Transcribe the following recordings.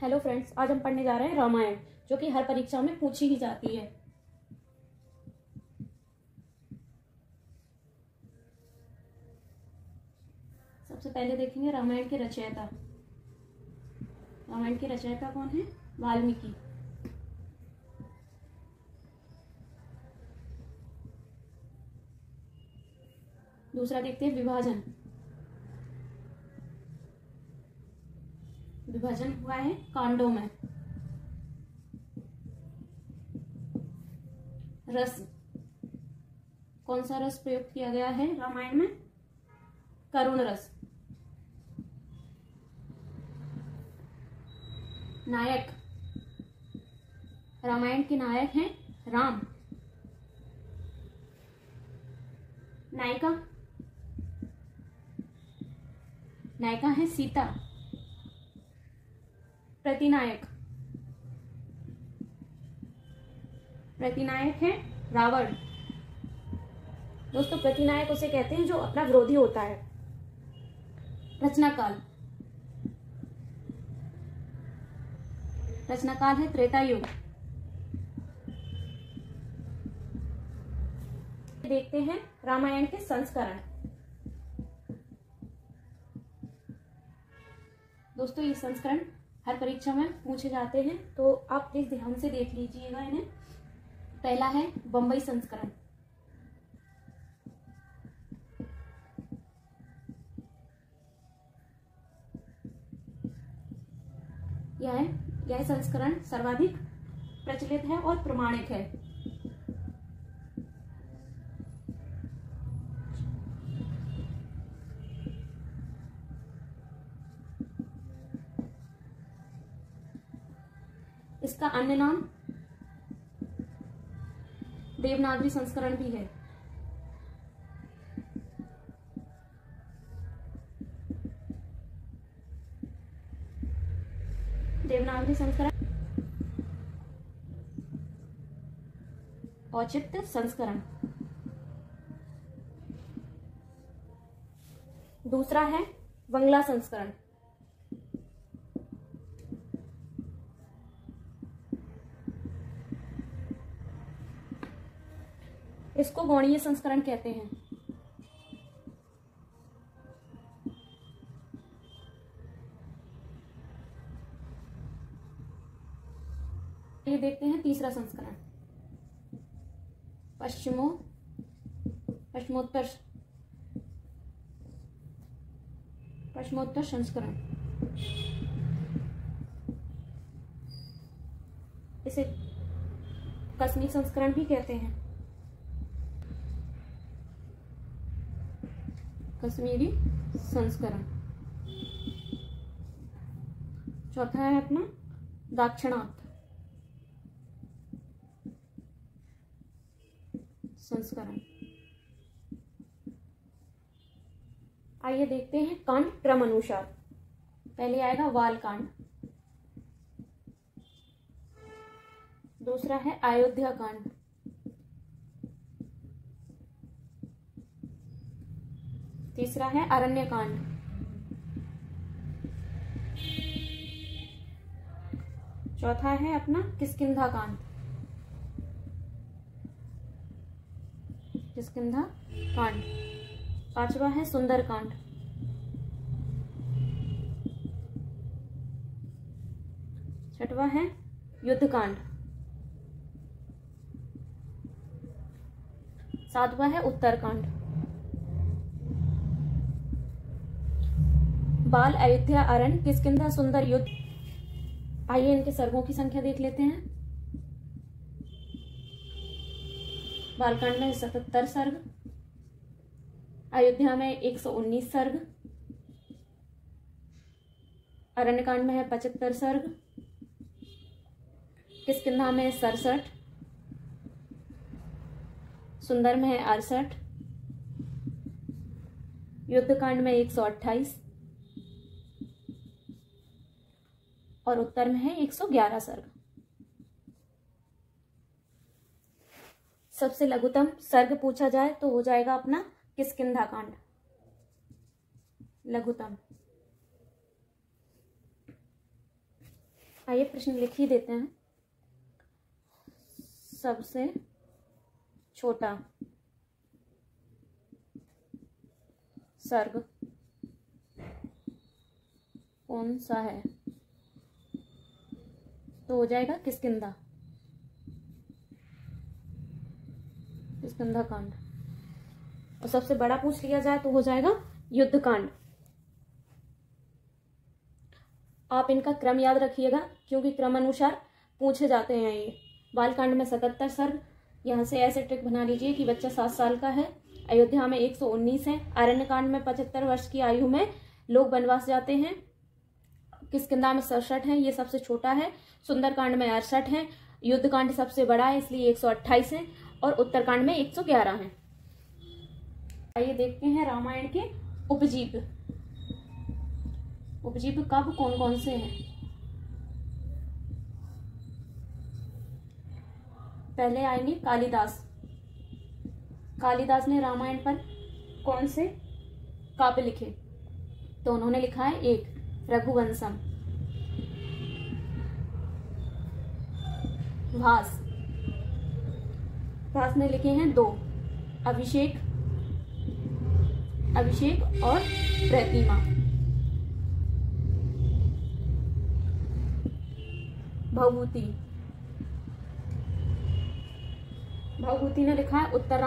Hello friends, आज हम पढ़ने जा रहे हैं रामायण, जो कि हर परीक्षा में पूछी ही जाती है। सबसे पहले देखेंगे रामायण के रचयिता। रामायण के रचयिता कौन है? वाल्मीकि। दूसरा देखते हैं विभाजन। विभाजन हुआ है कांडों में। रस, कौन सा रस प्रयुक्त किया गया है रामायण में? करुण रस। नायक, रामायण के नायक हैं राम। नायिका, नायिका है सीता। प्रतिनायक, प्रतिनायक है रावण। दोस्तों, प्रतिनायक उसे कहते हैं जो अपना विरोधी होता है। रचनाकाल, रचनाकाल है त्रेता युग। देखते हैं रामायण के संस्करण। दोस्तों, ये संस्करण हर परीक्षा में पूछे जाते हैं, तो आप प्लीज ध्यान से देख लीजिएगा इन्हें। पहला है बंबई संस्करण। यह संस्करण सर्वाधिक प्रचलित है और प्रमाणिक है। इसका अन्य नाम देवनागरी संस्करण भी है। देवनागरी संस्करण, औचित्य संस्करण। दूसरा है बंगला संस्करण। इसको गौड़ीय संस्करण कहते हैं। ये देखते हैं तीसरा संस्करण, पश्चिमोत्तर संस्करण। इसे कश्मीर संस्करण भी कहते हैं। कश्मीरी संस्करण। चौथा है अपना दाक्षिणात्य संस्करण। आइए देखते हैं कांड क्रम अनुसार। पहले आएगा वाल कांड, दूसरा है अयोध्या कांड, तीसरा है अरण्य कांड, चौथा है अपना किष्किंधा कांड। किष्किंधा कांड। पांचवा है सुंदर कांड। छठवा है युद्ध कांड। सातवां है उत्तर कांड। बाल, अयोध्या, अरण्य, किष्किंधा, सुंदर, युद्ध। आइए इनके सर्गों की संख्या देख लेते हैं। बालकांड में 77 सर्ग, अयोध्या में 119 सर्ग, अरण्यकांड में है 75 सर्ग, किष्किंधा में 67, सुंदर में है 68, युद्धकांड में 128 और उत्तर में है 111 सर्ग। सबसे लघुतम सर्ग पूछा जाए तो हो जाएगा अपना किष्किंधा कांड, लघुतम। आइए प्रश्न लिख ही देते हैं। सबसे छोटा सर्ग कौन सा है? तो हो जाएगा किष्किंधा, किष्किंधा कांड। और सबसे बड़ा पूछ लिया जाए तो हो जाएगा युद्ध कांड। आप इनका क्रम याद रखिएगा क्योंकि क्रम अनुसार पूछे जाते हैं ये। बालकांड में 77 सर्ग, यहाँ से ऐसे ट्रिक बना लीजिए कि बच्चा 7 साल का है। अयोध्या में 119 है। अरण्य कांड में 75 वर्ष की आयु में लोग वनवास जाते हैं। किष्किंधा में 67 है, ये सबसे छोटा है। सुंदरकांड में 68 है। युद्ध कांड सबसे बड़ा है इसलिए 128 है। और उत्तरकांड में 111 है। आइए देखते हैं रामायण के उपजीव्य। उपजीव्य काव्य कौन कौन से हैं? पहले आएंगे कालिदास। कालिदास ने रामायण पर कौन से काव्य लिखे? तो उन्होंने लिखा है 1 रघुवंशम। भास ने लिखे हैं 2 अभिषेक और प्रतिमा। भवभूति ने लिखा है उत्तर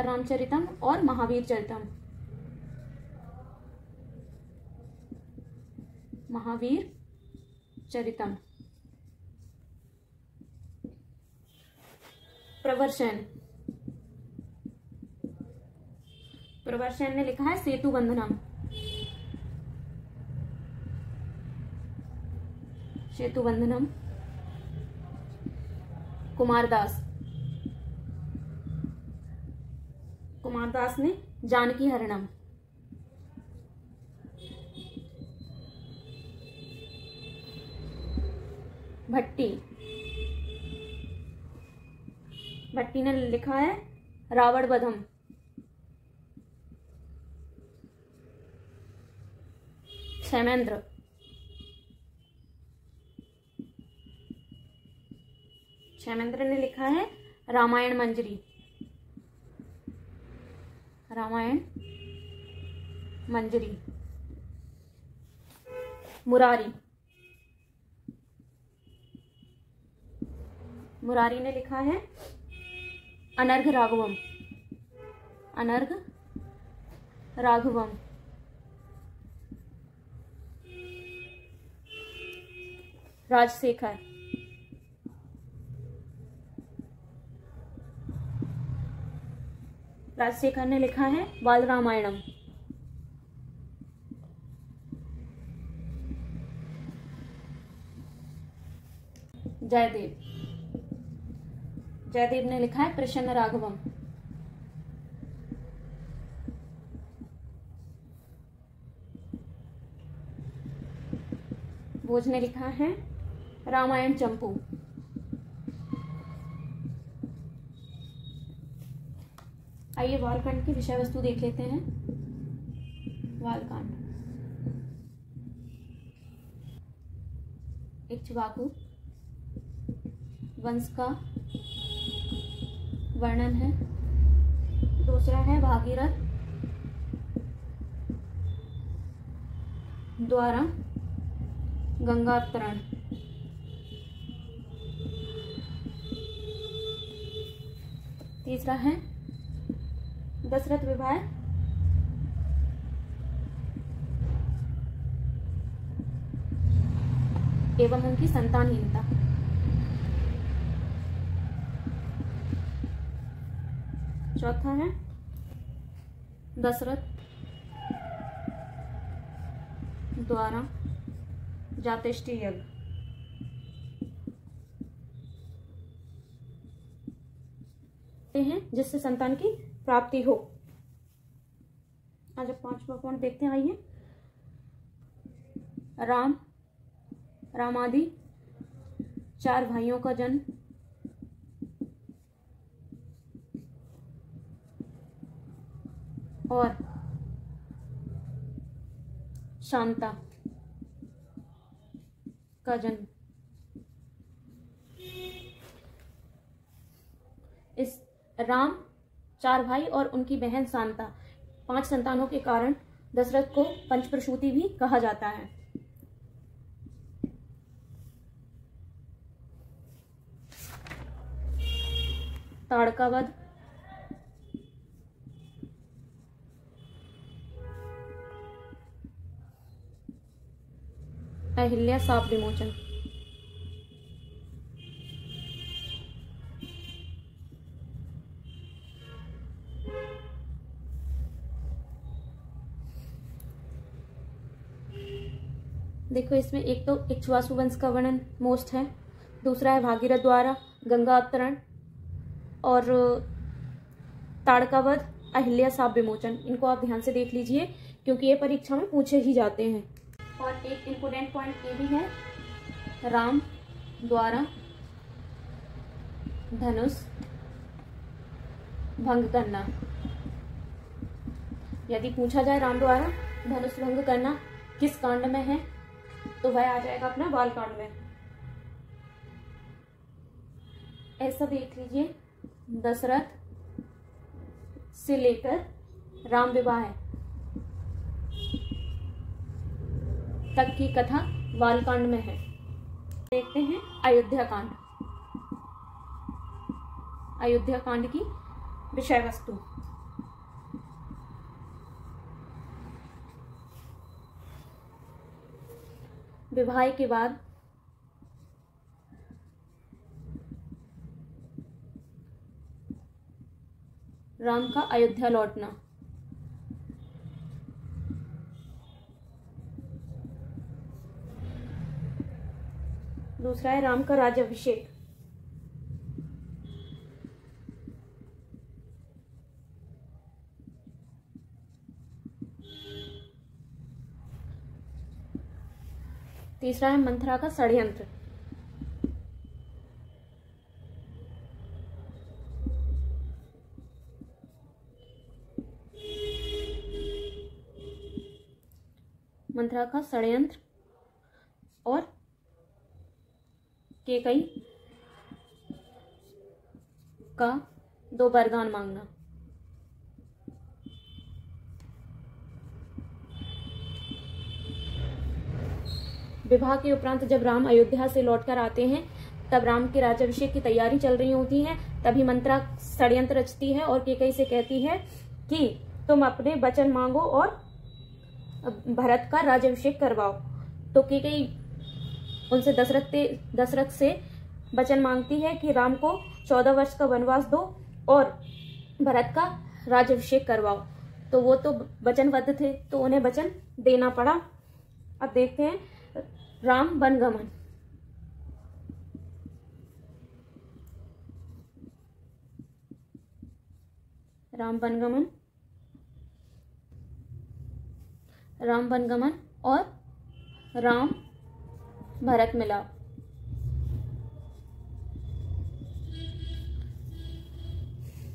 रामचरितम और महावीर चरितम। प्रवरसेन ने लिखा है सेतु बंधनम। कुमारदास ने जानकी हरणम। भट्टी ने लिखा है रावण वधम। क्षेमेंद्र ने लिखा है रामायण मंजरी। मुरारी ने लिखा है अनर्घ राघवम। राजशेखर ने लिखा है बाल रामायणम। जयदेव ने लिखा है प्रसन्न राघवम। भोज ने लिखा है रामायण चंपू। आइए बालकांड की विषय वस्तु देख लेते हैं। बालकांड इक्ष्वाकु वंश का वर्णन है। दूसरा है भागीरथ द्वारा गंगावतरण। तीसरा है दशरथ विवाह एवं उनकी संतानहीनता। चौथा है दशरथ द्वारा जातेष्टि यज्ञ। हैं जिससे संतान की प्राप्ति हो। आज 5वां पॉइंट देखते हैं। आइए रामादि 4 भाइयों का जन्म। और शांता का जन्म। इस राम 4 भाई और उनकी बहन शांता 5 संतानों के कारण दशरथ को पंचप्रसूति भी कहा जाता है। ताड़का वध, अहिल्या शाप विमोचन। देखो इसमें एक तो इक्ष्वाकु वंश का वर्णन मोस्ट है, दूसरा है भागीरथ द्वारा गंगा अवतरण, और ताड़का वध, अहिल्या शाप विमोचन। इनको आप ध्यान से देख लीजिए क्योंकि ये परीक्षा में पूछे ही जाते हैं। और एक इम्पोर्टेंट पॉइंट ये भी है, राम द्वारा धनुष भंग करना। यदि पूछा जाए राम द्वारा धनुष भंग करना किस कांड में है, तो वह आ जाएगा अपना बाल कांड में। ऐसा देख लीजिए, दशरथ से लेकर राम विवाह तक की कथा बालकांड में है। देखते हैं अयोध्या कांड। अयोध्या कांड की विषय वस्तु। विवाह के बाद राम का अयोध्या लौटना। दूसरा है राम का राज्याभिषेक। तीसरा है मंथरा का षड्यंत्र। मंथरा का षड्यंत्र और कैकेयी का 2 वरदान मांगना। विवाह के उपरांत जब राम अयोध्या से लौटकर आते हैं, तब राम के राज्याभिषेक की तैयारी चल रही होती है। तभी मंथरा षड्यंत्र रचती है और कैकेयी से कहती है कि तुम अपने वचन मांगो और भरत का राज्याभिषेक करवाओ। तो कैकेयी उनसे दशरथ से वचन मांगती है कि राम को 14 वर्ष का वनवास दो और भरत का राज्याभिषेक करवाओ। तो वो तो वचनबद्ध थे, तो उन्हें वचन देना पड़ा। अब देखते हैं राम वनगमन। राम वनगमन और राम भरत मिलाप।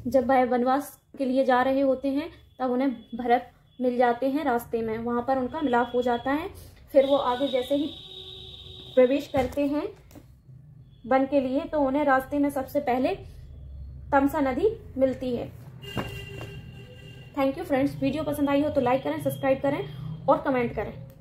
जब वह वनवास के लिए जा रहे होते हैं, तब उन्हें भरत मिल जाते हैं रास्ते में। वहां पर उनका मिलाप हो जाता है। फिर वो आगे जैसे ही प्रवेश करते हैं वन के लिए, तो उन्हें रास्ते में सबसे पहले तमसा नदी मिलती है। Thank you friends. वीडियो पसंद आई हो तो लाइक करें, सब्सक्राइब करें और कमेंट करें।